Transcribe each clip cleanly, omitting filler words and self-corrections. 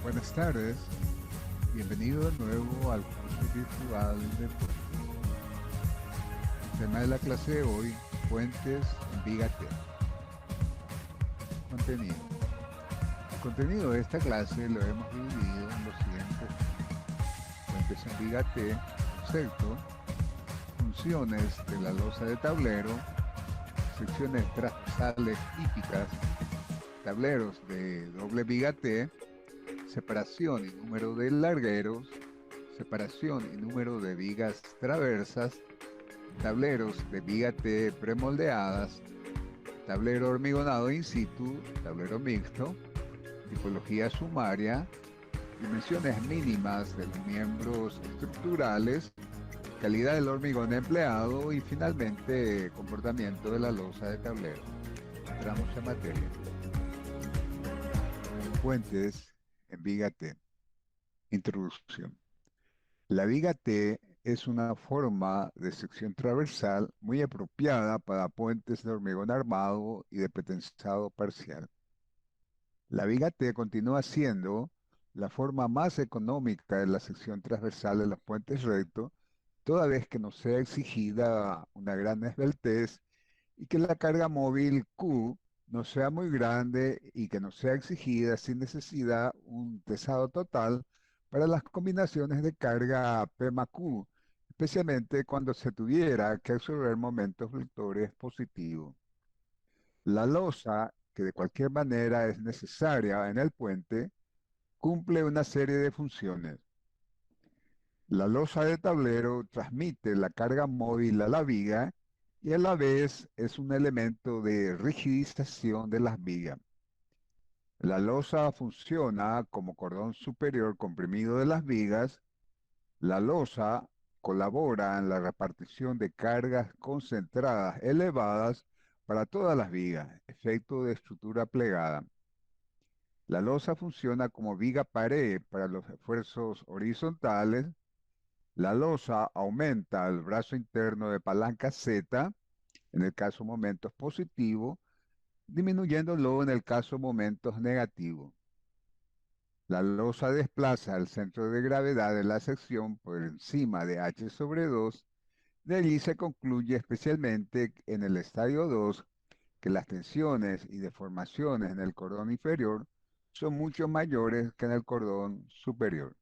Buenas tardes, bienvenido de nuevo al curso virtual de Puentes. El tema de la clase de hoy, Puentes en Bigate. Contenido. El contenido de esta clase lo hemos dividido en los siguientes puentes en Bigate, concepto, funciones de la losa de tablero, secciones transversales típicas, tableros de doble Bigate, separación y número de largueros, separación y número de vigas traversas, tableros de viga T premoldeadas, tablero hormigonado in situ, tablero mixto, tipología sumaria, dimensiones mínimas de los miembros estructurales, calidad del hormigón empleado y finalmente comportamiento de la losa de tablero. Entramos en materia. Puentes en viga T. Introducción. La viga T es una forma de sección transversal muy apropiada para puentes de hormigón armado y de pretensado parcial. La viga T continúa siendo la forma más económica de la sección transversal de los puentes rectos, toda vez que no sea exigida una gran esbeltez y que la carga móvil Q no sea muy grande y que no sea exigida sin necesidad un pesado total para las combinaciones de carga P más Q, especialmente cuando se tuviera que absorber momentos vectores positivos. La losa, que de cualquier manera es necesaria en el puente, cumple una serie de funciones. La losa de tablero transmite la carga móvil a la viga y a la vez es un elemento de rigidización de las vigas. La losa funciona como cordón superior comprimido de las vigas. La losa colabora en la repartición de cargas concentradas elevadas para todas las vigas, efecto de estructura plegada. La losa funciona como viga pared para los esfuerzos horizontales. La losa aumenta el brazo interno de palanca Z, en el caso momentos positivos, disminuyéndolo en el caso momentos negativos. La losa desplaza el centro de gravedad de la sección por encima de H sobre 2. De allí se concluye especialmente en el estadio 2 que las tensiones y deformaciones en el cordón inferior son mucho mayores que en el cordón superior.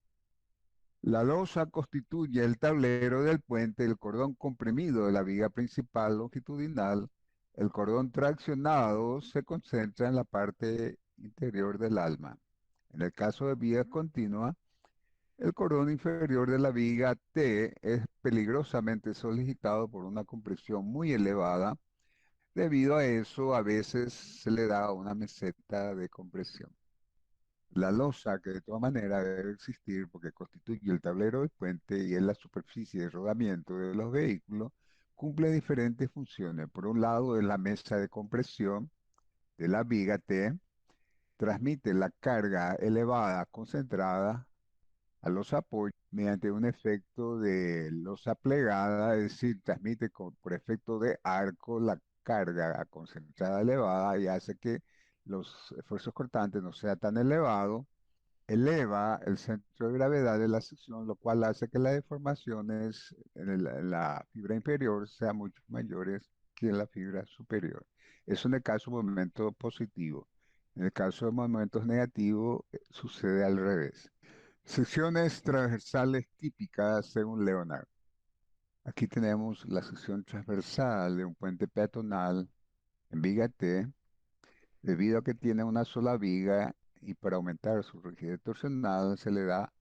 La losa constituye el tablero del puente, el cordón comprimido de la viga principal longitudinal. El cordón traccionado se concentra en la parte interior del alma. En el caso de vigas continuas, el cordón inferior de la viga T es peligrosamente solicitado por una compresión muy elevada. Debido a eso, a veces se le da una meseta de compresión. La losa, que de todas maneras debe existir porque constituye el tablero del puente y es la superficie de rodamiento de los vehículos, cumple diferentes funciones. Por un lado, es la mesa de compresión de la viga T, transmite la carga elevada concentrada a los apoyos mediante un efecto de losa plegada, es decir, transmite por efecto de arco la carga concentrada elevada y hace que los esfuerzos cortantes no sean tan elevados, eleva el centro de gravedad de la sección, lo cual hace que las deformaciones en la fibra inferior sean mucho mayores que en la fibra superior. Eso en el caso de momentos positivos. En el caso de momentos negativos, sucede al revés. Secciones transversales típicas según Leonard. Aquí tenemos la sección transversal de un puente peatonal en viga T, debido a que tiene una sola viga y para aumentar su rigidez torsional se le da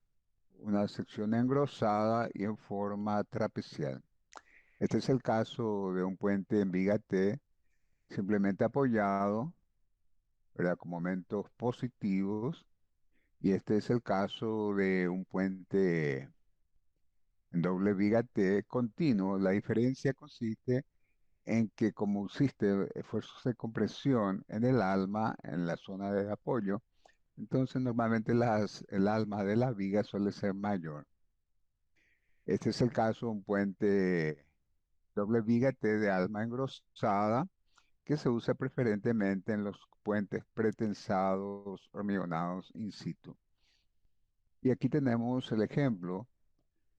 una sección engrosada y en forma trapecial. Este es el caso de un puente en viga T, simplemente apoyado, ¿verdad? Con momentos positivos, y este es el caso de un puente en doble viga T continuo. La diferencia consiste en que como existe esfuerzos de compresión en el alma, en la zona de apoyo, entonces normalmente el alma de la viga suele ser mayor. Este es el caso de un puente doble viga T de alma engrosada que se usa preferentemente en los puentes pretensados hormigonados in situ. Y aquí tenemos el ejemplo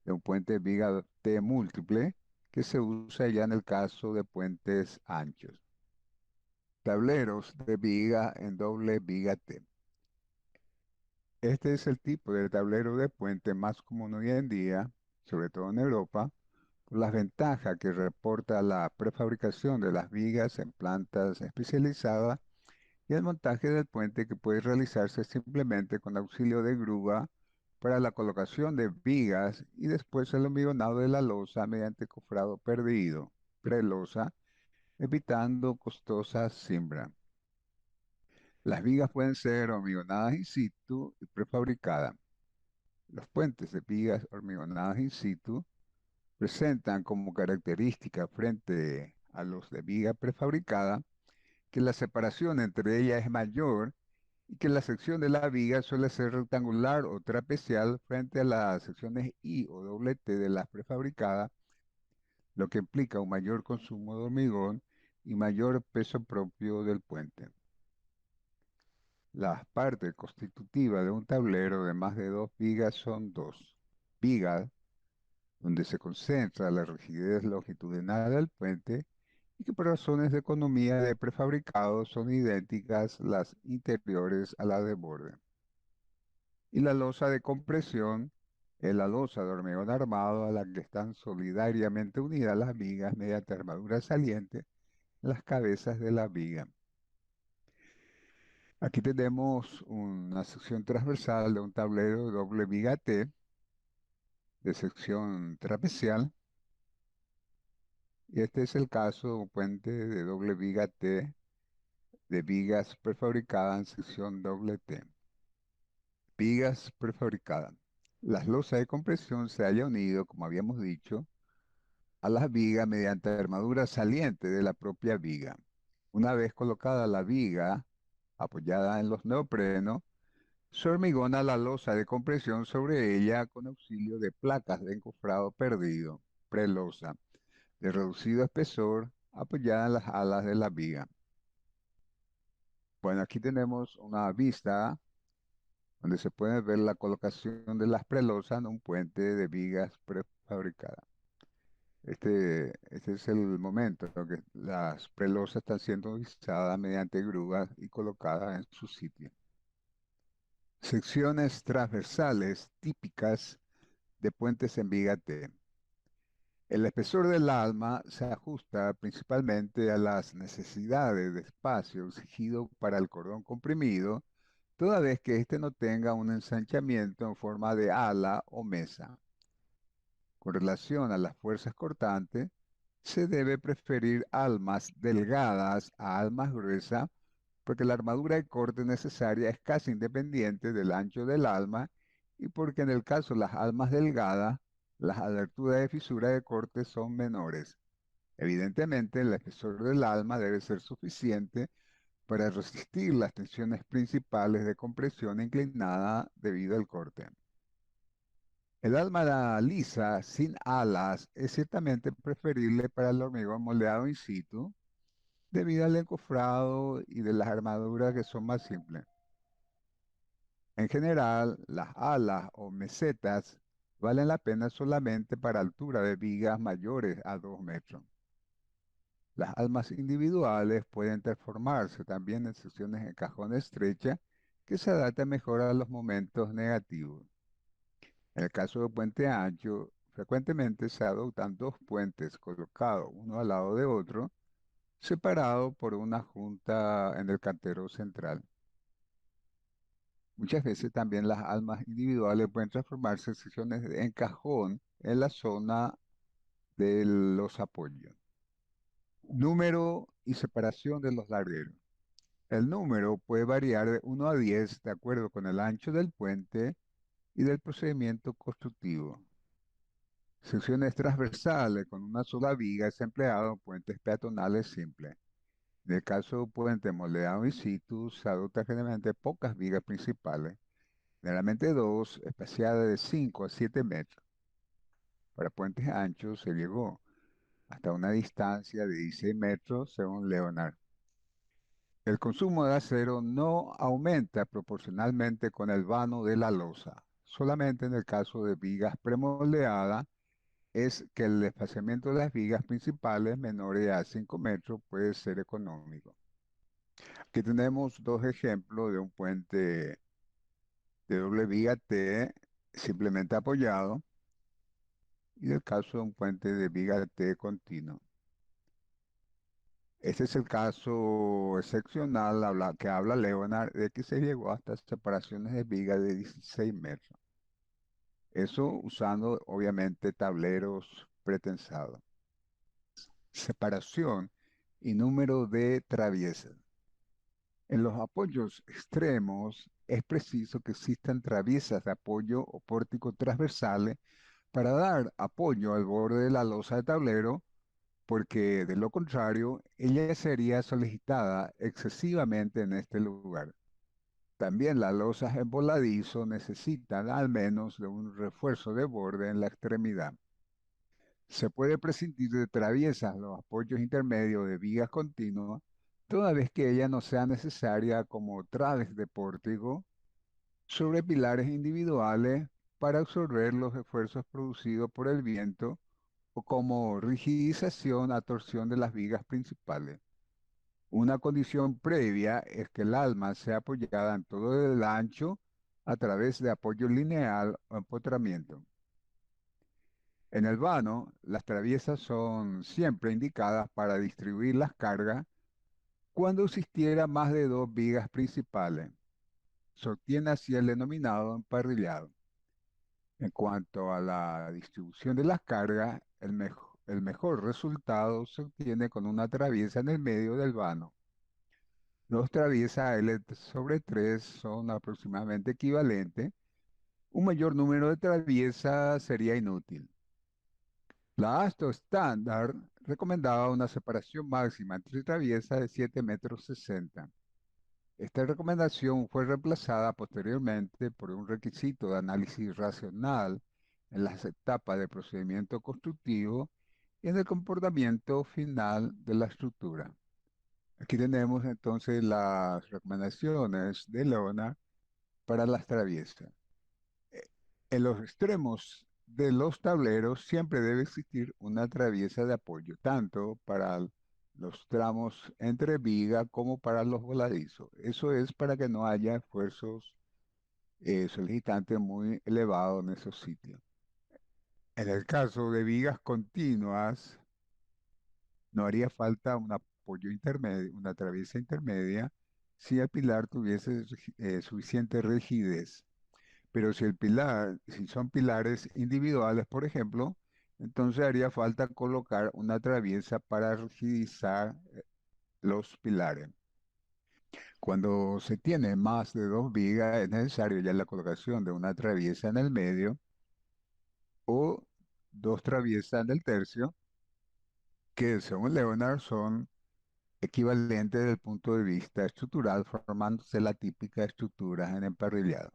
de un puente viga T múltiple que se usa ya en el caso de puentes anchos. Tableros de viga en doble viga T. Este es el tipo de tablero de puente más común hoy en día, sobre todo en Europa, por las ventajas que reporta la prefabricación de las vigas en plantas especializadas y el montaje del puente que puede realizarse simplemente con auxilio de grúa para la colocación de vigas y después el hormigonado de la losa mediante cofrado perdido, prelosa, evitando costosas siembras. Las vigas pueden ser hormigonadas in situ y prefabricadas. Los puentes de vigas hormigonadas in situ presentan como característica frente a los de viga prefabricada que la separación entre ellas es mayor y que la sección de la viga suele ser rectangular o trapezial frente a las secciones I o doble T de las prefabricadas, lo que implica un mayor consumo de hormigón y mayor peso propio del puente. Las partes constitutivas de un tablero de más de dos vigas son dos. Vigas, donde se concentra la rigidez longitudinal del puente y que por razones de economía de prefabricado son idénticas las interiores a las de borde. Y la losa de compresión es la losa de hormigón armado a la que están solidariamente unidas las vigas mediante armadura saliente en las cabezas de la viga. Aquí tenemos una sección transversal de un tablero de doble viga T de sección trapezial. Y este es el caso de un puente de doble viga T de vigas prefabricadas en sección doble T. Vigas prefabricadas. Las losas de compresión se hallan unido, como habíamos dicho, a las vigas mediante armadura saliente de la propia viga. Una vez colocada la viga apoyada en los neoprenos, se hormigona la losa de compresión sobre ella con auxilio de placas de encofrado perdido, prelosa, de reducido espesor, apoyada en las alas de la viga. Bueno, aquí tenemos una vista donde se puede ver la colocación de las prelosas en un puente de vigas prefabricadas. Este es el momento en que las prelosas están siendo izadas mediante grúas y colocadas en su sitio. Secciones transversales típicas de puentes en viga T. El espesor del alma se ajusta principalmente a las necesidades de espacio exigido para el cordón comprimido, toda vez que éste no tenga un ensanchamiento en forma de ala o mesa. Con relación a las fuerzas cortantes, se debe preferir almas delgadas a almas gruesas porque la armadura de corte necesaria es casi independiente del ancho del alma y porque en el caso de las almas delgadas, las aberturas de fisura de corte son menores. Evidentemente, el espesor del alma debe ser suficiente para resistir las tensiones principales de compresión inclinada debido al corte. El alma lisa sin alas es ciertamente preferible para el hormigón moldeado in situ debido al encofrado y de las armaduras que son más simples. En general, las alas o mesetas valen la pena solamente para altura de vigas mayores a 2 metros. Las almas individuales pueden transformarse también en secciones de cajón estrecha que se adaptan mejor a los momentos negativos. En el caso de puente ancho, frecuentemente se adoptan dos puentes colocados uno al lado de otro, separados por una junta en el cantero central. Muchas veces también las almas individuales pueden transformarse en secciones de encajón en la zona de los apoyos. Número y separación de los largueros. El número puede variar de 1 a 10 de acuerdo con el ancho del puente y del procedimiento constructivo. Secciones transversales con una sola viga es empleado en puentes peatonales simples. En el caso de un puente moldeado in situ, se adoptan generalmente pocas vigas principales, generalmente dos, espaciadas de 5 a 7 metros. Para puentes anchos se llegó hasta una distancia de 16 metros, según Leonard. El consumo de acero no aumenta proporcionalmente con el vano de la losa. Solamente en el caso de vigas premoldeadas es que el espaciamiento de las vigas principales menores a 5 metros puede ser económico. Aquí tenemos dos ejemplos de un puente de doble viga T simplemente apoyado y el caso de un puente de viga T continuo. Este es el caso excepcional que habla Leonard de que se llegó hasta separaciones de viga de 16 metros. Eso usando obviamente tableros pretensados. Separación y número de traviesas. En los apoyos extremos es preciso que existan traviesas de apoyo o pórtico transversales para dar apoyo al borde de la losa de tablero, porque de lo contrario, ella sería solicitada excesivamente en este lugar. También las losas en voladizo necesitan al menos de un refuerzo de borde en la extremidad. Se puede prescindir de traviesas los apoyos intermedios de vigas continuas, toda vez que ella no sea necesaria como traves de pórtico sobre pilares individuales para absorber los esfuerzos producidos por el viento o como rigidización a torsión de las vigas principales. Una condición previa es que el alma sea apoyada en todo el ancho a través de apoyo lineal o empotramiento. En el vano, las traviesas son siempre indicadas para distribuir las cargas cuando existiera más de dos vigas principales. Se obtiene así el denominado emparrillado. En cuanto a la distribución de las cargas, el mejor resultado se obtiene con una traviesa en el medio del vano. Dos traviesas L sobre 3 son aproximadamente equivalentes. Un mayor número de traviesas sería inútil. La ASTO estándar recomendaba una separación máxima entre traviesas de 7 metros 60. Esta recomendación fue reemplazada posteriormente por un requisito de análisis racional en las etapas de procedimiento constructivo y en el comportamiento final de la estructura. Aquí tenemos entonces las recomendaciones de Leona para las traviesas. Eh, En los extremos de los tableros siempre debe existir una traviesa de apoyo, tanto para los tramos entre viga como para los voladizos. Eso es para que no haya esfuerzos solicitantes muy elevados en esos sitios. En el caso de vigas continuas, no haría falta un apoyo intermedio, una traviesa intermedia, si el pilar tuviese suficiente rigidez. Pero si son pilares individuales, por ejemplo, entonces haría falta colocar una traviesa para rigidizar los pilares. Cuando se tiene más de dos vigas, es necesario ya la colocación de una traviesa en el medio o dos traviesas en el tercio, que según Leonard son equivalentes desde el punto de vista estructural, formándose la típica estructura en emparrillado.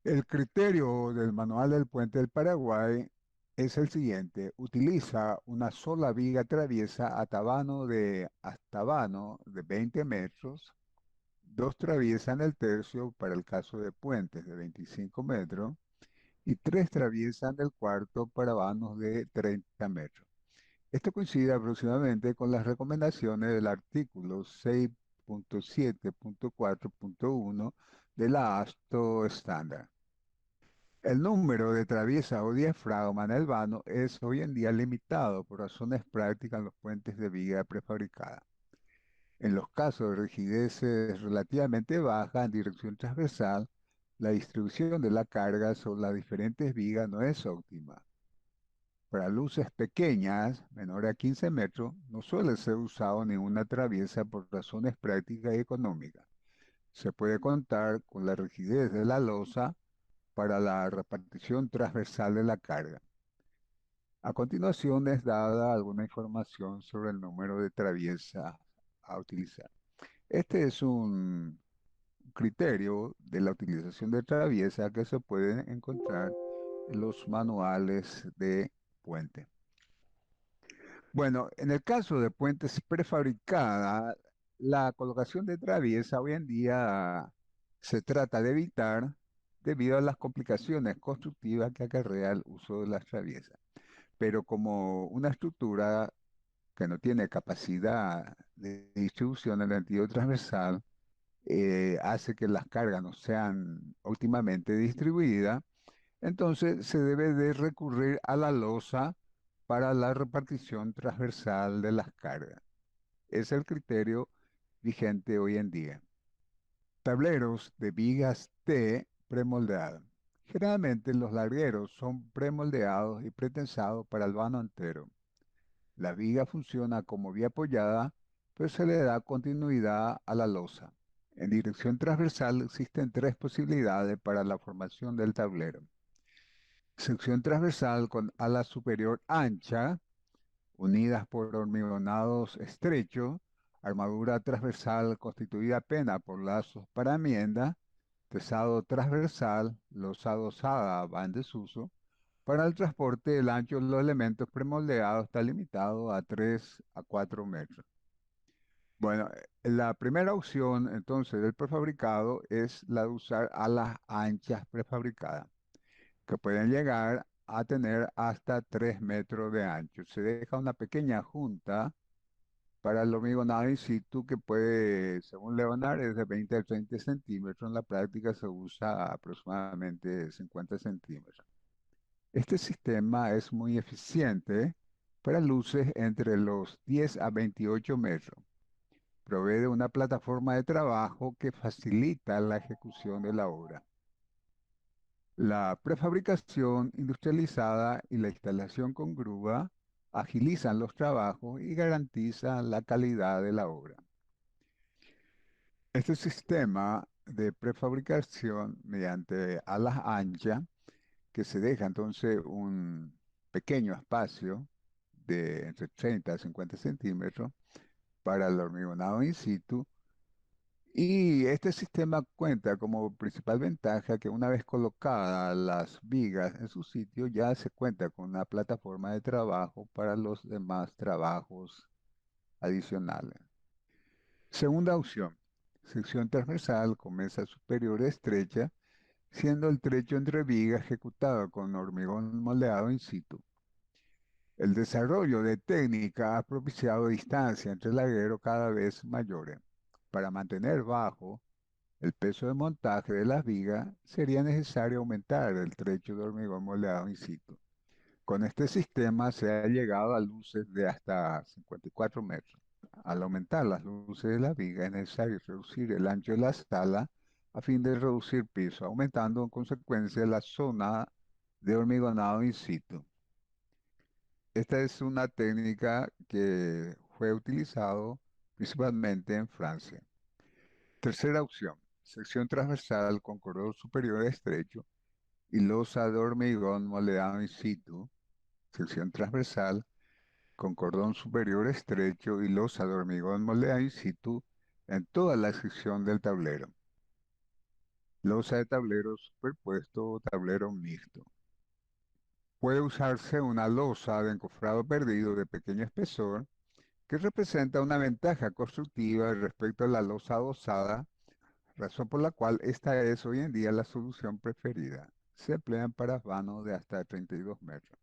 El criterio del Manual del Puente del Paraguay es el siguiente: utiliza una sola viga traviesa hasta vano de 20 metros, dos traviesas en el tercio para el caso de puentes de 25 metros y tres traviesas en el cuarto para vanos de 30 metros. Esto coincide aproximadamente con las recomendaciones del artículo 6.7.4.1 de la ASTO estándar. El número de traviesas o diafragma en el vano es hoy en día limitado por razones prácticas en los puentes de viga prefabricada. En los casos de rigideces relativamente bajas en dirección transversal, la distribución de la carga sobre las diferentes vigas no es óptima. Para luces pequeñas, menores a 15 metros, no suele ser usado ninguna traviesa por razones prácticas y económicas. Se puede contar con la rigidez de la losa para la repartición transversal de la carga. A continuación es dada alguna información sobre el número de traviesas a utilizar. Este es un criterio de la utilización de traviesa que se puede encontrar en los manuales de puente. Bueno, en el caso de puentes prefabricadas, la colocación de traviesa hoy en día se trata de evitar debido a las complicaciones constructivas que acarrea el uso de las traviesas. Pero como una estructura que no tiene capacidad de distribución en el sentido transversal, hace que las cargas no sean óptimamente distribuidas, entonces se debe de recurrir a la losa para la repartición transversal de las cargas. Es el criterio vigente hoy en día. Tableros de vigas T premoldeadas. Generalmente los largueros son premoldeados y pretensados para el vano entero. La viga funciona como vía apoyada, pero se le da continuidad a la losa. En dirección transversal existen tres posibilidades para la formación del tablero. Sección transversal con ala superior ancha, unidas por hormigonados estrechos, armadura transversal constituida apenas por lazos para enmienda, tesado transversal, losa adosada va en desuso. Para el transporte, el ancho de los elementos premoldeados está limitado a 3 a 4 metros. Bueno, la primera opción entonces del prefabricado es la de usar alas anchas prefabricadas, que pueden llegar a tener hasta 3 metros de ancho. Se deja una pequeña junta para el hormigonado in situ que puede, según Leonard, es de 20 a 30 centímetros. En la práctica se usa aproximadamente 50 centímetros. Este sistema es muy eficiente para luces entre los 10 a 28 metros. Provee de una plataforma de trabajo que facilita la ejecución de la obra. La prefabricación industrializada y la instalación con grúa agilizan los trabajos y garantizan la calidad de la obra. Este sistema de prefabricación mediante alas anchas, que se deja entonces un pequeño espacio de entre 30 a 50 centímetros para el hormigonado in situ. Y este sistema cuenta como principal ventaja que una vez colocadas las vigas en su sitio, ya se cuenta con una plataforma de trabajo para los demás trabajos adicionales. Segunda opción, sección transversal con mesa superior estrecha, siendo el trecho entre vigas ejecutado con hormigón moldeado in situ. El desarrollo de técnica ha propiciado distancias entre largueros cada vez mayores. Para mantener bajo el peso de montaje de las vigas, sería necesario aumentar el trecho de hormigón moldeado in situ. Con este sistema se ha llegado a luces de hasta 54 metros. Al aumentar las luces de la viga es necesario reducir el ancho de la sala a fin de reducir piso, aumentando en consecuencia la zona de hormigonado in situ. Esta es una técnica que fue utilizado principalmente en Francia. Tercera opción, sección transversal con corredor superior estrecho y losa de hormigón moldeado in situ, sección transversal con cordón superior estrecho y losa de hormigón moldeado in situ en toda la sección del tablero. Losa de tablero superpuesto o tablero mixto. Puede usarse una losa de encofrado perdido de pequeño espesor que representa una ventaja constructiva respecto a la losa adosada, razón por la cual esta es hoy en día la solución preferida. Se emplean para vanos de hasta 32 metros.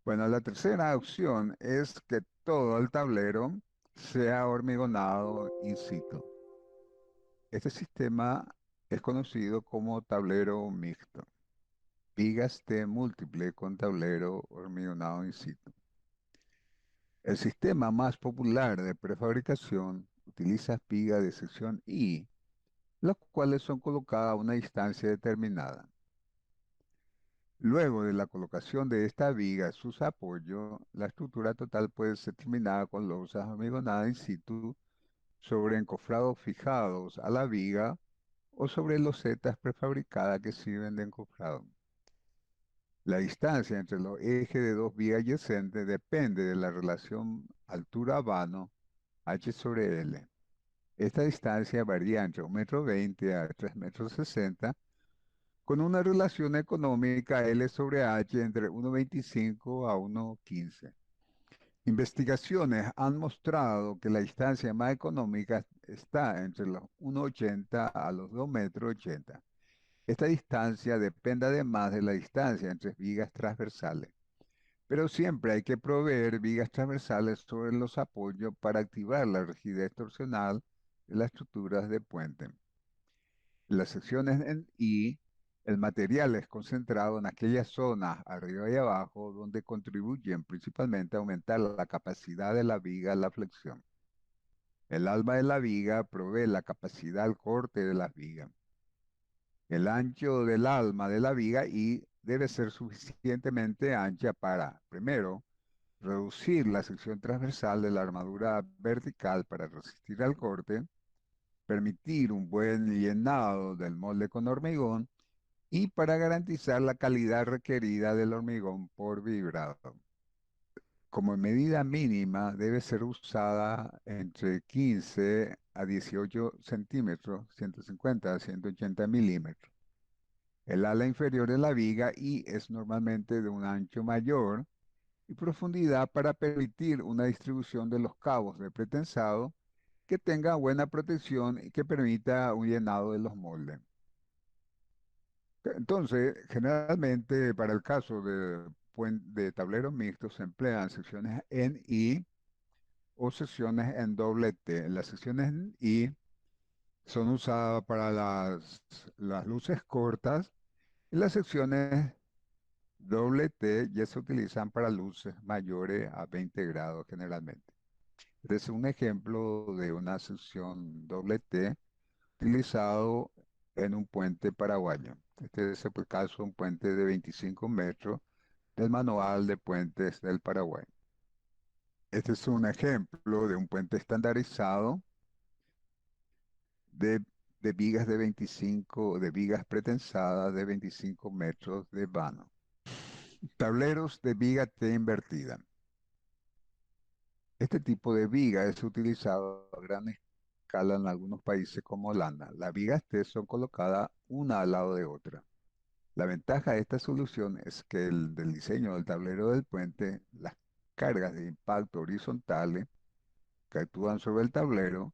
Bueno, la tercera opción es que todo el tablero sea hormigonado in situ. Este sistema es conocido como tablero mixto. Vigas T múltiple con tablero hormigonado in situ. El sistema más popular de prefabricación utiliza vigas de sección I, las cuales son colocadas a una distancia determinada. Luego de la colocación de esta viga y sus apoyos, la estructura total puede ser terminada con losas hormigonadas in situ sobre encofrados fijados a la viga o sobre losetas prefabricadas que sirven de encofrado. La distancia entre los ejes de dos vigas adyacentes depende de la relación altura-vano H sobre L. Esta distancia varía entre 1,20 m a 3,60 m con una relación económica L sobre H entre 1,25 a 1,15. Investigaciones han mostrado que la distancia más económica está entre los 1,80 a los 2,80 m. Esta distancia depende además de la distancia entre vigas transversales, pero siempre hay que proveer vigas transversales sobre los apoyos para activar la rigidez torsional de las estructuras de puente. En las secciones en I, el material es concentrado en aquellas zonas arriba y abajo donde contribuyen principalmente a aumentar la capacidad de la viga a la flexión. El alma de la viga provee la capacidad al corte de las vigas. El ancho del alma de la viga I debe ser suficientemente ancha para, primero, reducir la sección transversal de la armadura vertical para resistir al corte, permitir un buen llenado del molde con hormigón y para garantizar la calidad requerida del hormigón por vibrado. Como medida mínima debe ser usada entre 15 a 18 centímetros, 150 a 180 milímetros. El ala inferior de la viga y es normalmente de un ancho mayor y profundidad para permitir una distribución de los cabos de pretensado que tenga buena protección y que permita un llenado de los moldes. Entonces, generalmente para el caso de tableros mixtos se emplean secciones en I o secciones en doble T. Las secciones en I son usadas para las luces cortas y las secciones doble T ya se utilizan para luces mayores a 20 grados generalmente. Este es un ejemplo de una sección doble T utilizado en un puente paraguayo. Este es el caso, un puente de 25 metros del Manual de Puentes del Paraguay. Este es un ejemplo de un puente estandarizado de, de vigas de 25, de vigas pretensadas de 25 metros de vano. Tableros de viga T invertida. Este tipo de viga es utilizado a gran escala en algunos países como Holanda. Las vigas T son colocadas una al lado de otra. La ventaja de esta solución es que del diseño del tablero del puente, las cargas de impacto horizontales que actúan sobre el tablero,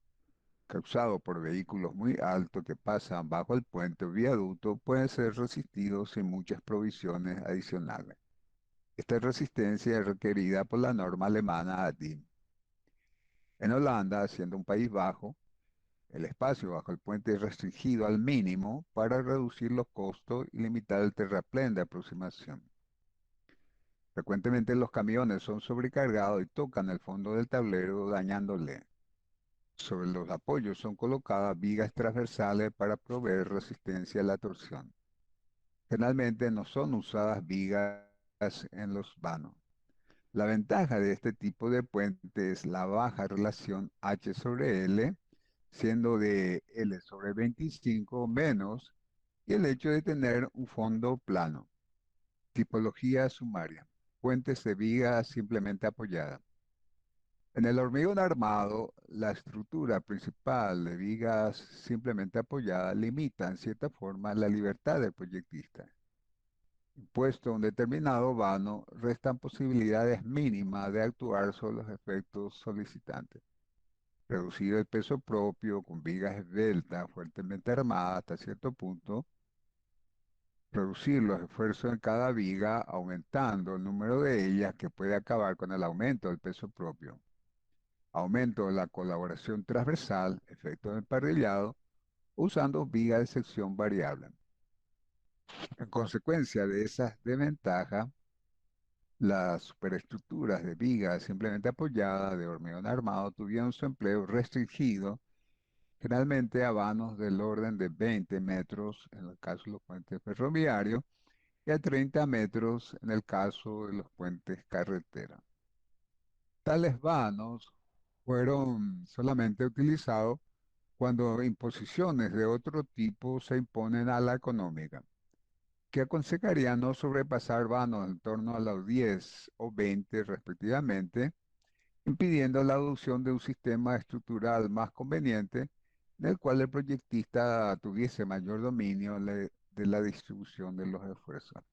causado por vehículos muy altos que pasan bajo el puente o viaducto, pueden ser resistidos sin muchas provisiones adicionales. Esta resistencia es requerida por la norma alemana ADIM. En Holanda, siendo un país bajo, el espacio bajo el puente es restringido al mínimo para reducir los costos y limitar el terraplén de aproximación. Frecuentemente los camiones son sobrecargados y tocan el fondo del tablero dañándole. Sobre los apoyos son colocadas vigas transversales para proveer resistencia a la torsión. Generalmente no son usadas vigas en los vanos. La ventaja de este tipo de puente es la baja relación H sobre L, siendo de L sobre 25 menos, y el hecho de tener un fondo plano. Tipología sumaria. Puentes de viga simplemente apoyada. En el hormigón armado, la estructura principal de vigas simplemente apoyada limita en cierta forma la libertad del proyectista. Puesto un determinado vano, restan posibilidades mínimas de actuar sobre los efectos solicitantes. Reducir el peso propio con vigas esbeltas fuertemente armadas hasta cierto punto, reducir los esfuerzos en cada viga aumentando el número de ellas que puede acabar con el aumento del peso propio. Aumento de la colaboración transversal, efecto de emparrillado, usando vigas de sección variable. En consecuencia de esas desventajas, las superestructuras de vigas simplemente apoyadas de hormigón armado tuvieron su empleo restringido, generalmente a vanos del orden de 20 metros en el caso de los puentes ferroviarios y a 30 metros en el caso de los puentes carretera. Tales vanos fueron solamente utilizados cuando imposiciones de otro tipo se imponen a la económica, que aconsejaría no sobrepasar vanos en torno a los 10 o 20 respectivamente, impidiendo la adopción de un sistema estructural más conveniente en el cual el proyectista tuviese mayor dominio de la distribución de los esfuerzos.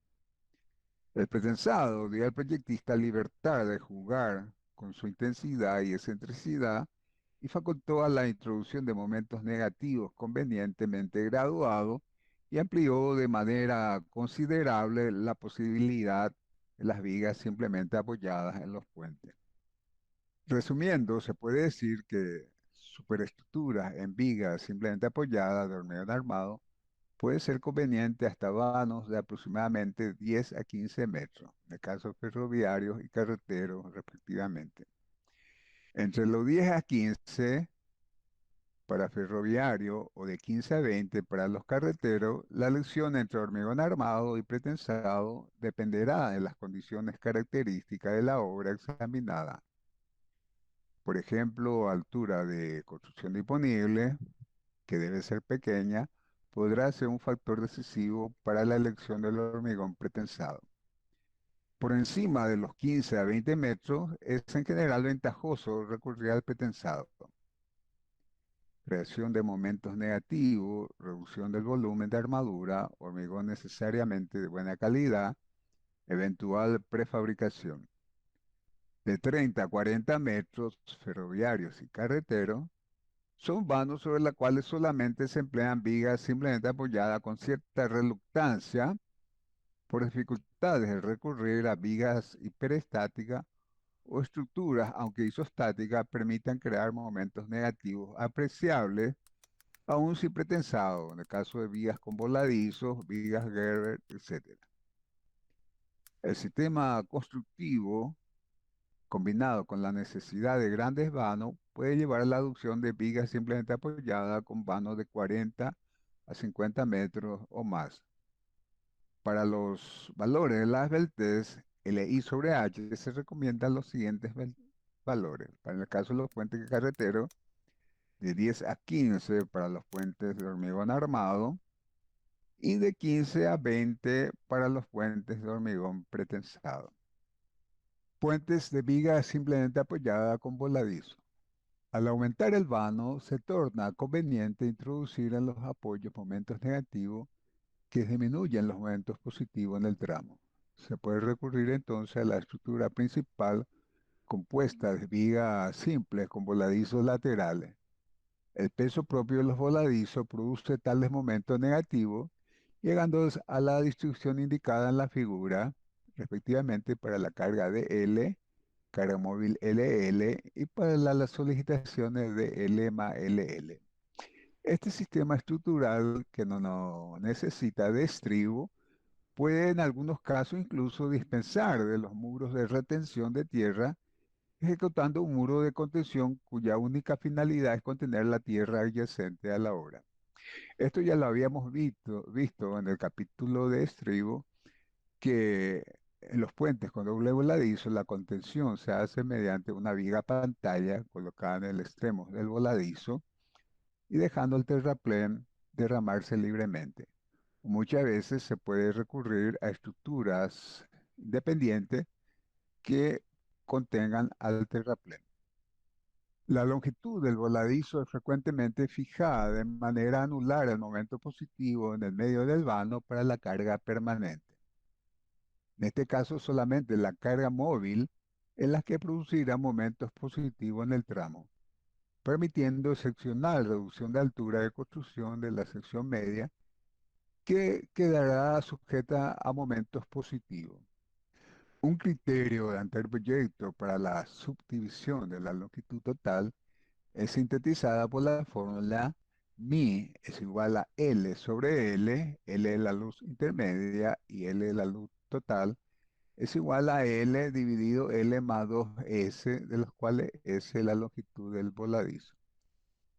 El pretensado dio al proyectista libertad de jugar con su intensidad y excentricidad y facultó a la introducción de momentos negativos convenientemente graduados y amplió de manera considerable la posibilidad de las vigas simplemente apoyadas en los puentes. Resumiendo, se puede decir que superestructuras en vigas simplemente apoyadas de hormigón armado puede ser conveniente hasta vanos de aproximadamente 10 a 15 metros, de casos ferroviarios y carreteros respectivamente. Entre los 10 a 15 para ferroviario o de 15 a 20 para los carreteros, la elección entre hormigón armado y pretensado dependerá de las condiciones características de la obra examinada. Por ejemplo, altura de construcción disponible, que debe ser pequeña, podrá ser un factor decisivo para la elección del hormigón pretensado. Por encima de los 15 a 20 metros es en general ventajoso recurrir al pretensado. Creación de momentos negativos, reducción del volumen de armadura, hormigón necesariamente de buena calidad, eventual prefabricación. De 30 a 40 metros, ferroviarios y carreteros, son vanos sobre las cuales solamente se emplean vigas simplemente apoyadas con cierta reluctancia por dificultades de recurrir a vigas hiperestáticas o estructuras, aunque isostáticas, permitan crear momentos negativos apreciables, aún si pretensado, en el caso de vigas con voladizos, vigas Gerber, etc. El sistema constructivo, combinado con la necesidad de grandes vanos, puede llevar a la adopción de vigas simplemente apoyadas con vanos de 40 a 50 metros o más. Para los valores de la esbeltez, LI sobre H se recomiendan los siguientes valores. Para el caso de los puentes carreteros, de 10 a 15 para los puentes de hormigón armado y de 15 a 20 para los puentes de hormigón pretensado. Puentes de viga simplemente apoyada con voladizo. Al aumentar el vano, se torna conveniente introducir en los apoyos momentos negativos que disminuyen los momentos positivos en el tramo. Se puede recurrir entonces a la estructura principal compuesta de vigas simples con voladizos laterales. El peso propio de los voladizos produce tales momentos negativos, llegando a la distribución indicada en la figura, respectivamente para la carga de L, carga móvil LL y para las solicitaciones de L más LL. Este sistema estructural que no necesita de estribo puede en algunos casos incluso dispensar de los muros de retención de tierra, ejecutando un muro de contención cuya única finalidad es contener la tierra adyacente a la obra. Esto ya lo habíamos visto en el capítulo de estribo, que en los puentes con doble voladizo la contención se hace mediante una viga pantalla colocada en el extremo del voladizo y dejando el terraplén derramarse libremente. Muchas veces se puede recurrir a estructuras independientes que contengan al terraplén. La longitud del voladizo es frecuentemente fijada de manera a anular el momento positivo en el medio del vano para la carga permanente. En este caso, solamente la carga móvil es la que producirá momentos positivos en el tramo, permitiendo excepcional reducción de altura de construcción de la sección media que quedará sujeta a momentos positivos. Un criterio de anteproyecto para la subdivisión de la longitud total es sintetizada por la fórmula Mi es igual a L sobre L es la luz intermedia y L es la luz total, es igual a L dividido L más 2S, de los cuales S es la longitud del voladizo.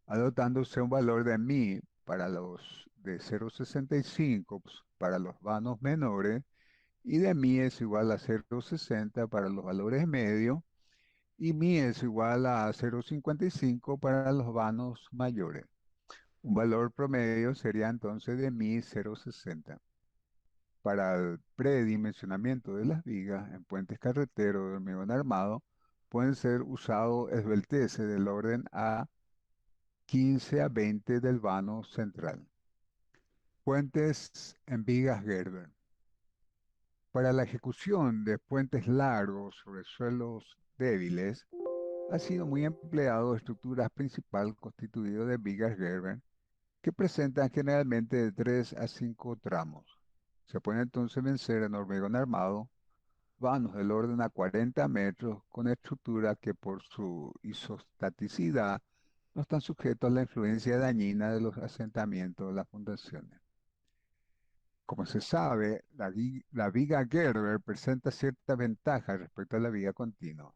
Adoptándose un valor de Mi para los de 0,65 para los vanos menores y de Mi es igual a 0,60 para los valores medios y Mi es igual a 0,55 para los vanos mayores. Un valor promedio sería entonces de Mi 0,60. Para el predimensionamiento de las vigas en puentes carreteros de hormigón armado pueden ser usados esbelteces del orden a 15 a 20 del vano central. Puentes en vigas Gerber. Para la ejecución de puentes largos sobre suelos débiles, ha sido muy empleado estructuras principal constituidas de vigas Gerber que presentan generalmente de 3 a 5 tramos. Se puede entonces vencer en hormigón armado vanos del orden a 40 metros con estructuras que por su isostaticidad no están sujetos a la influencia dañina de los asentamientos de las fundaciones. Como se sabe, la viga Gerber presenta ciertas ventajas respecto a la viga continua.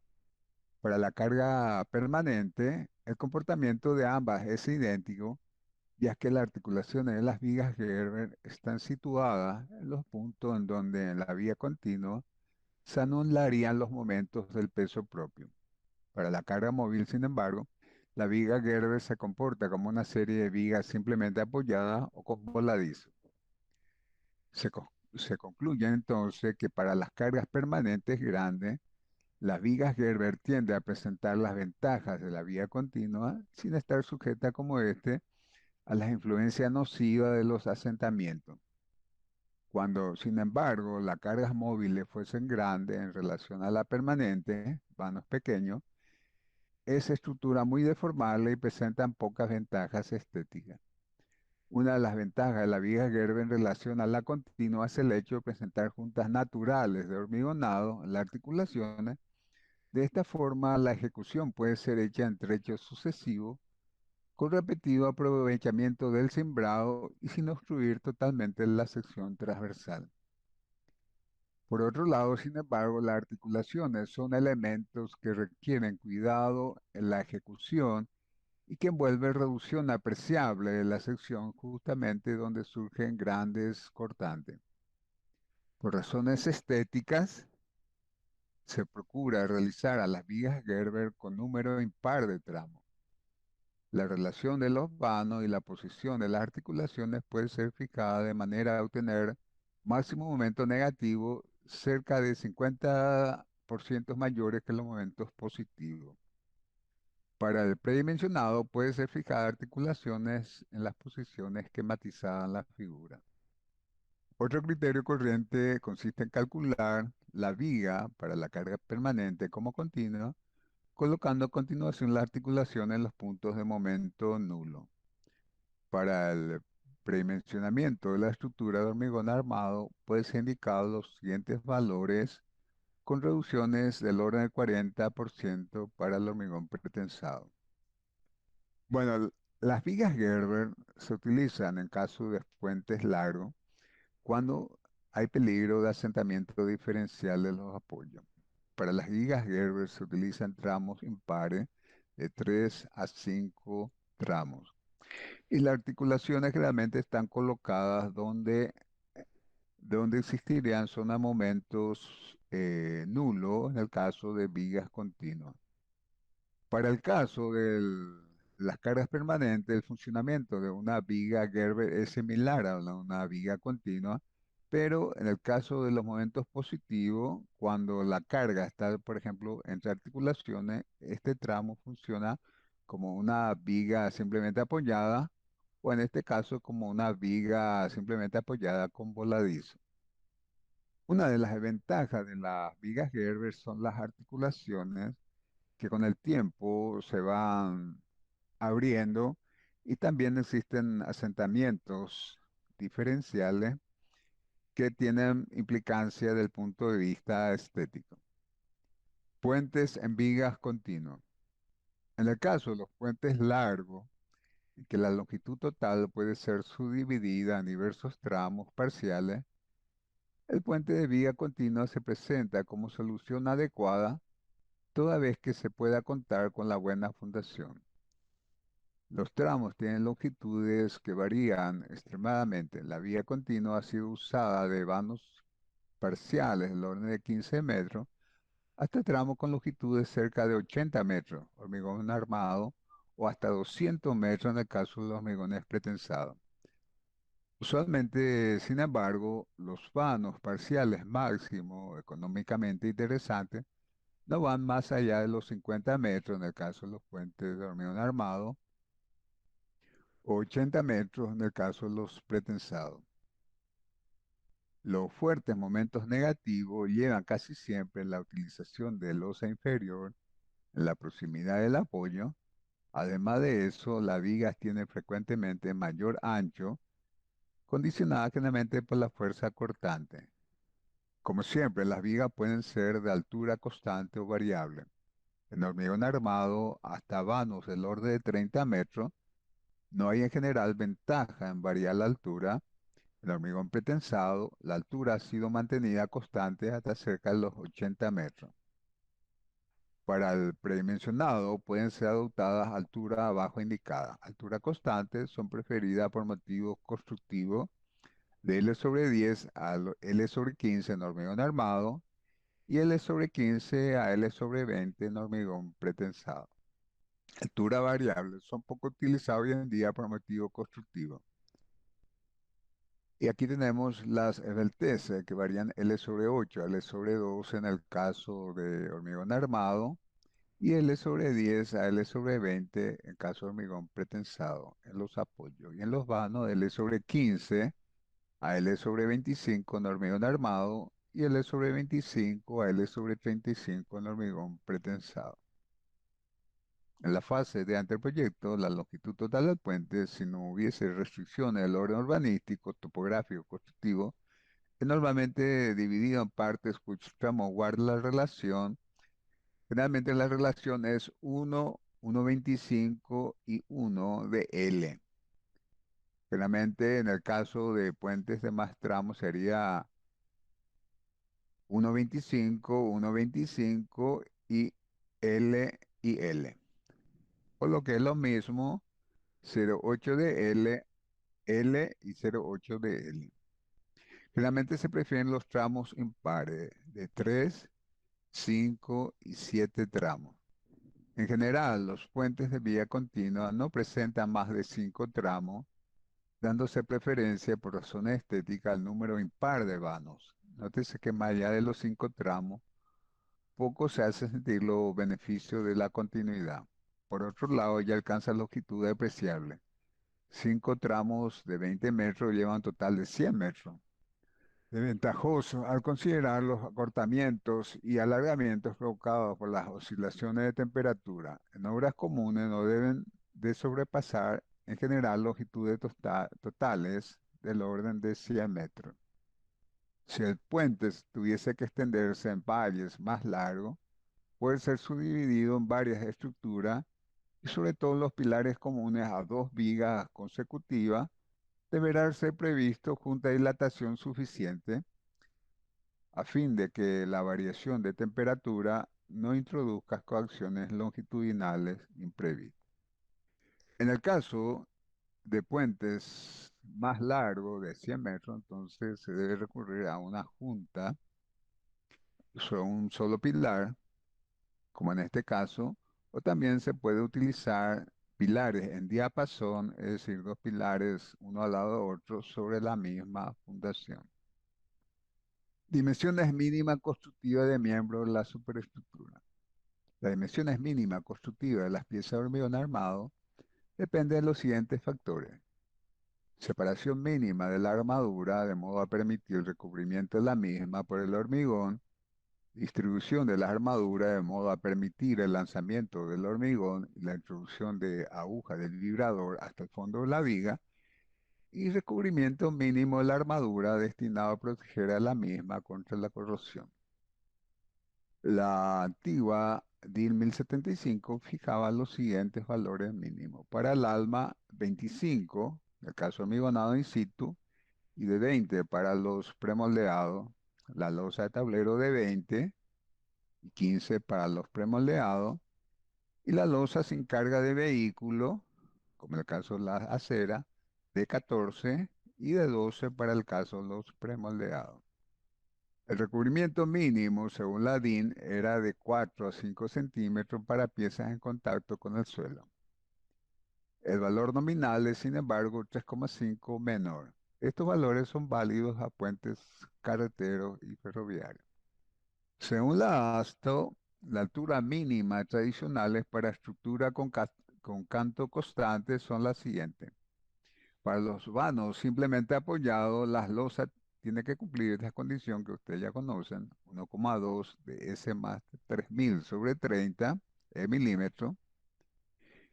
Para la carga permanente, el comportamiento de ambas es idéntico, ya que las articulaciones de las vigas Gerber están situadas en los puntos en donde en la viga continua se anularían los momentos del peso propio. Para la carga móvil, sin embargo, la viga Gerber se comporta como una serie de vigas simplemente apoyadas o con voladizo. Se concluye entonces que para las cargas permanentes grandes, las vigas Gerber tienden a presentar las ventajas de la viga continua sin estar sujeta como a las influencias nocivas de los asentamientos. Cuando, sin embargo, las cargas móviles fuesen grandes en relación a la permanente, vanos pequeños, es estructura muy deformable y presentan pocas ventajas estéticas. Una de las ventajas de la viga Gerber en relación a la continua es el hecho de presentar juntas naturales de hormigonado en las articulaciones. De esta forma, la ejecución puede ser hecha en trechos sucesivos, con repetido aprovechamiento del cimbrado y sin obstruir totalmente la sección transversal. Por otro lado, sin embargo, las articulaciones son elementos que requieren cuidado en la ejecución y que envuelve reducción apreciable de la sección justamente donde surgen grandes cortantes. Por razones estéticas, se procura realizar a las vigas Gerber con número impar de tramos. La relación de los vanos y la posición de las articulaciones puede ser fijada de manera a obtener máximo momento negativo cerca de 50% mayores que los momentos positivos. Para el predimensionado puede ser fijada articulaciones en las posiciones esquematizadas en la figura. Otro criterio corriente consiste en calcular la viga para la carga permanente como continua, colocando a continuación la articulación en los puntos de momento nulo. Para el predimensionamiento de la estructura de hormigón armado, puede ser indicado los siguientes valores con reducciones del orden del 40% para el hormigón pretensado. Bueno, las vigas Gerber se utilizan en caso de puentes largos cuando hay peligro de asentamiento diferencial de los apoyos. Para las vigas Gerber se utilizan tramos impares de 3 a 5 tramos. Y las articulaciones generalmente están colocadas donde existirían zonas de momentos nulos en el caso de vigas continuas. Para el caso de las cargas permanentes, el funcionamiento de una viga Gerber es similar a una viga continua, pero en el caso de los momentos positivos, cuando la carga está, por ejemplo, entre articulaciones, este tramo funciona como una viga simplemente apoyada, o en este caso como una viga simplemente apoyada con voladizo. Una de las ventajas de las vigas Gerber son las articulaciones que con el tiempo se van abriendo y también existen asentamientos diferenciales que tienen implicancia del punto de vista estético. Puentes en vigas continuas. En el caso de los puentes largos, en que la longitud total puede ser subdividida en diversos tramos parciales, el puente de viga continua se presenta como solución adecuada toda vez que se pueda contar con la buena fundación. Los tramos tienen longitudes que varían extremadamente. La vía continua ha sido usada de vanos parciales del orden de 15 metros hasta tramos con longitudes cerca de 80 metros, hormigón armado, o hasta 200 metros en el caso de los hormigones pretensados. Usualmente, sin embargo, los vanos parciales máximos económicamente interesantes no van más allá de los 50 metros en el caso de los puentes de hormigón armado o 80 metros en el caso de los pretensados. Los fuertes momentos negativos llevan casi siempre la utilización de losa inferior en la proximidad del apoyo, Además de eso, las vigas tienen frecuentemente mayor ancho, condicionada generalmente por la fuerza cortante. Como siempre, las vigas pueden ser de altura constante o variable. En hormigón armado, hasta vanos del orden de 30 metros, no hay en general ventaja en variar la altura. En hormigón pretensado, la altura ha sido mantenida constante hasta cerca de los 80 metros. Para el predimensionado pueden ser adoptadas altura abajo indicada. Altura constante son preferidas por motivos constructivos de L sobre 10 a L sobre 15 en hormigón armado y L sobre 15 a L sobre 20 en hormigón pretensado. Altura variable son poco utilizadas hoy en día por motivos constructivos. Y aquí tenemos las esbelteces que varían L sobre 8 a L sobre 12 en el caso de hormigón armado y L sobre 10 a L sobre 20 en caso de hormigón pretensado en los apoyos. Y en los vanos L sobre 15 a L sobre 25 en hormigón armado y L sobre 25 a L sobre 35 en hormigón pretensado. En la fase de anteproyecto, la longitud total del puente, si no hubiese restricciones del orden urbanístico, topográfico, constructivo, es normalmente dividido en partes cuyos tramos guardan la relación. Generalmente la relación es 1, 1,25 y 1 de L. Generalmente en el caso de puentes de más tramos sería 1,25, 1,25 y L y L. O lo que es lo mismo, 0,8 de L, L y 0,8 de L. Generalmente se prefieren los tramos impares de 3, 5 y 7 tramos. En general, los puentes de vía continua no presentan más de 5 tramos, dándose preferencia por razones estéticas al número impar de vanos. Nótese que más allá de los 5 tramos, poco se hace sentir los beneficios de la continuidad. Por otro lado, ya alcanza longitud apreciable. 5 tramos de 20 metros llevan un total de 100 metros. Desventajoso al considerar los acortamientos y alargamientos provocados por las oscilaciones de temperatura. En obras comunes no deben de sobrepasar en general longitudes totales del orden de 100 metros. Si el puente tuviese que extenderse en valles más largos, puede ser subdividido en varias estructuras y sobre todo los pilares comunes a dos vigas consecutivas deberán ser previstos junto a dilatación suficiente a fin de que la variación de temperatura no introduzca coacciones longitudinales imprevistas. En el caso de puentes más largos de 100 metros, entonces se debe recurrir a una junta sobre un solo pilar, como en este caso, o también se puede utilizar pilares en diapasón, es decir, dos pilares uno al lado de otro sobre la misma fundación. Dimensiones mínimas constructivas de miembros de la superestructura. Las dimensiones mínimas constructivas de las piezas de hormigón armado dependen de los siguientes factores. Separación mínima de la armadura de modo a permitir el recubrimiento de la misma por el hormigón. Distribución de la armadura de modo a permitir el lanzamiento del hormigón y la introducción de aguja del vibrador hasta el fondo de la viga. Y recubrimiento mínimo de la armadura destinado a proteger a la misma contra la corrosión. La antigua DIN 1075 fijaba los siguientes valores mínimos. Para el alma, 25, en el caso amigonado in situ, y de 20 para los premoldeados. La losa de tablero de 20 y 15 para los premoldeados. Y la losa sin carga de vehículo, como en el caso de la acera, de 14 y de 12 para el caso de los premoldeados. El recubrimiento mínimo, según la DIN, era de 4 a 5 centímetros para piezas en contacto con el suelo. El valor nominal es, sin embargo, 3,5 menor. Estos valores son válidos a puentes carreteros y ferroviarios. Según la ASTO, la altura mínima tradicionales para estructura con canto constante son las siguientes. Para los vanos simplemente apoyados, las losas tienen que cumplir esta condición que ustedes ya conocen, 1,2 de S más 3000 sobre 30 milímetros.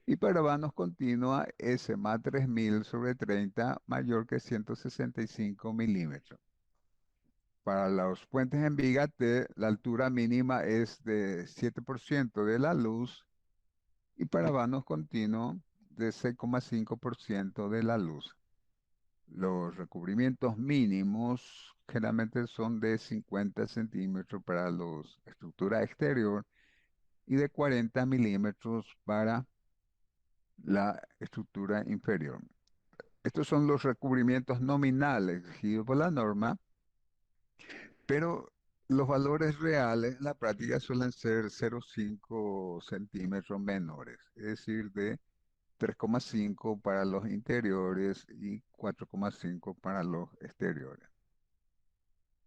Y para vanos continua, S más 3000 sobre 30 mayor que 165 milímetros. Para los puentes en viga T, la altura mínima es de 7% de la luz y para vanos continuo de 6,5% de la luz. Los recubrimientos mínimos generalmente son de 50 centímetros para la estructura exterior y de 40 milímetros para la estructura inferior. Estos son los recubrimientos nominales exigidos por la norma, pero los valores reales en la práctica suelen ser 0,5 centímetros menores, es decir, de 3,5 para los interiores y 4,5 para los exteriores.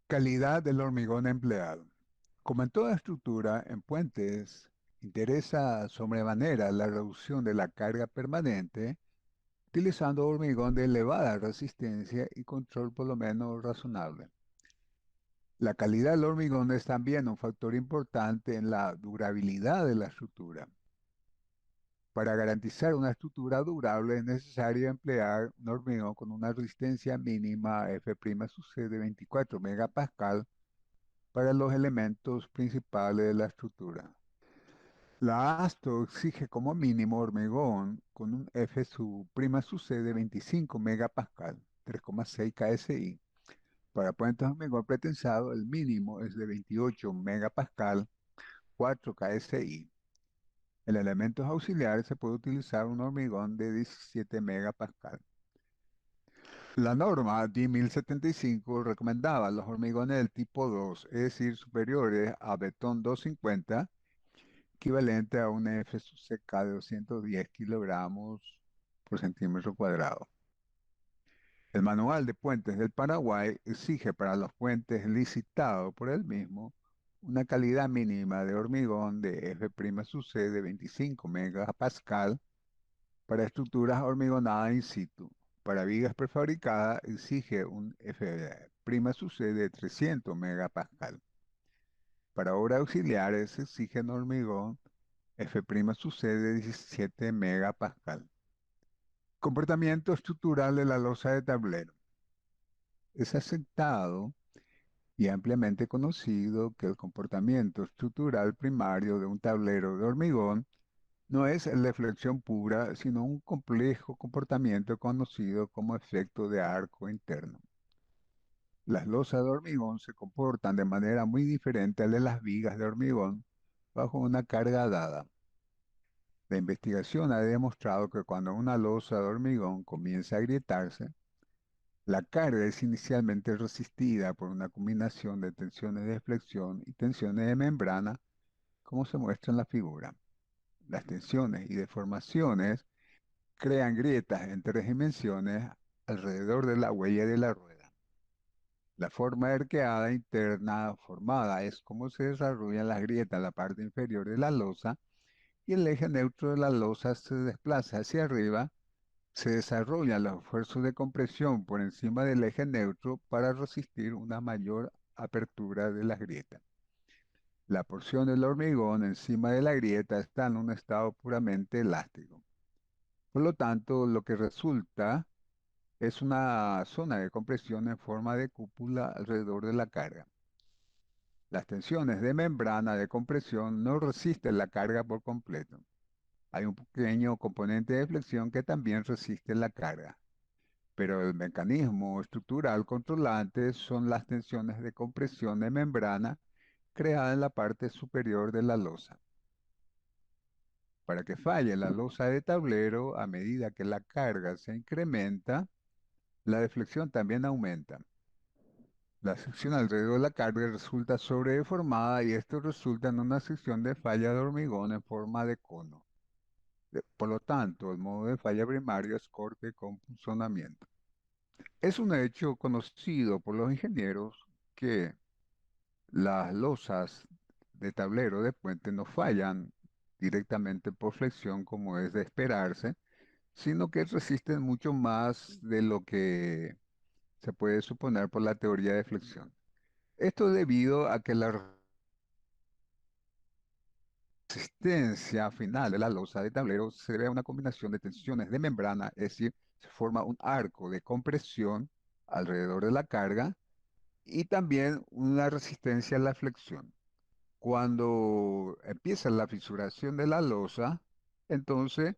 Calidad del hormigón empleado. Como en toda estructura, en puentes interesa sobremanera la reducción de la carga permanente utilizando hormigón de elevada resistencia y control por lo menos razonable. La calidad del hormigón es también un factor importante en la durabilidad de la estructura. Para garantizar una estructura durable es necesario emplear un hormigón con una resistencia mínima F'C de 24 megapascal para los elementos principales de la estructura. La ASTO exige como mínimo hormigón con un F'C de 25 megapascal, 3,6 kSI. Para puentes de hormigón pretensado, el mínimo es de 28 megapascal, 4 kSI. En elementos auxiliares se puede utilizar un hormigón de 17 megapascal. La norma D 1075 recomendaba los hormigones del tipo 2, es decir, superiores a betón 250, equivalente a un FSUCK de 210 kilogramos por centímetro cuadrado. El Manual de Puentes del Paraguay exige para los puentes licitados por él mismo una calidad mínima de hormigón de F'C de 25 megapascal para estructuras hormigonadas in situ. Para vigas prefabricadas exige un F'C de 300 megapascal. Para obras auxiliares se exige un hormigón F'C de 17 megapascal. Comportamiento estructural de la losa de tablero. Es aceptado y ampliamente conocido que el comportamiento estructural primario de un tablero de hormigón no es el de flexión pura, sino un complejo comportamiento conocido como efecto de arco interno. Las losas de hormigón se comportan de manera muy diferente al de las vigas de hormigón bajo una carga dada. La investigación ha demostrado que cuando una losa de hormigón comienza a agrietarse, la carga es inicialmente resistida por una combinación de tensiones de flexión y tensiones de membrana, como se muestra en la figura. Las tensiones y deformaciones crean grietas en tres dimensiones alrededor de la huella de la rueda. La forma de arqueada interna formada es como se desarrollan las grietas en la parte inferior de la losa y el eje neutro de la losa se desplaza hacia arriba. Se desarrollan los esfuerzos de compresión por encima del eje neutro para resistir una mayor apertura de las grietas. La porción del hormigón encima de la grieta está en un estado puramente elástico. Por lo tanto, lo que resulta es una zona de compresión en forma de cúpula alrededor de la carga. Las tensiones de membrana de compresión no resisten la carga por completo. Hay un pequeño componente de flexión que también resiste la carga, pero el mecanismo estructural controlante son las tensiones de compresión de membrana creadas en la parte superior de la losa. Para que falle la losa de tablero, a medida que la carga se incrementa, la deflexión también aumenta. La sección alrededor de la carga resulta sobredeformada y esto resulta en una sección de falla de hormigón en forma de cono. Por lo tanto, el modo de falla primario es corte con punzonamiento. Es un hecho conocido por los ingenieros que las losas de tablero de puente no fallan directamente por flexión como es de esperarse, sino que resisten mucho más de lo que se puede suponer por la teoría de flexión. Esto debido a que la resistencia final de la losa de tablero se debe a una combinación de tensiones de membrana, es decir, se forma un arco de compresión alrededor de la carga y también una resistencia a la flexión. Cuando empieza la fisuración de la losa, entonces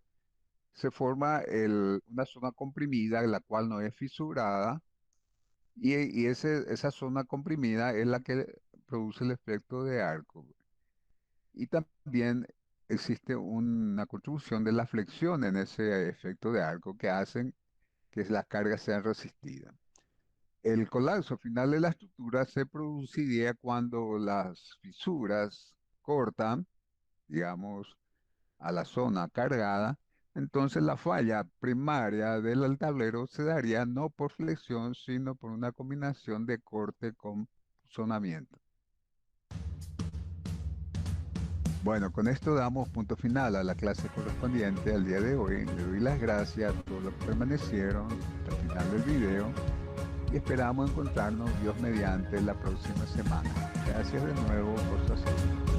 se forma una zona comprimida, la cual no es fisurada, esa zona comprimida es la que produce el efecto de arco. Y también existe una contribución de la flexión en ese efecto de arco que hacen que las cargas sean resistidas. El colapso final de la estructura se produciría cuando las fisuras cortan, digamos, a la zona cargada. Entonces la falla primaria del tablero se daría no por flexión, sino por una combinación de corte con sonamiento. Bueno, con esto damos punto final a la clase correspondiente al día de hoy. Le doy las gracias a todos los que permanecieron hasta el final del video y esperamos encontrarnos Dios mediante la próxima semana. Gracias de nuevo por su asistencia.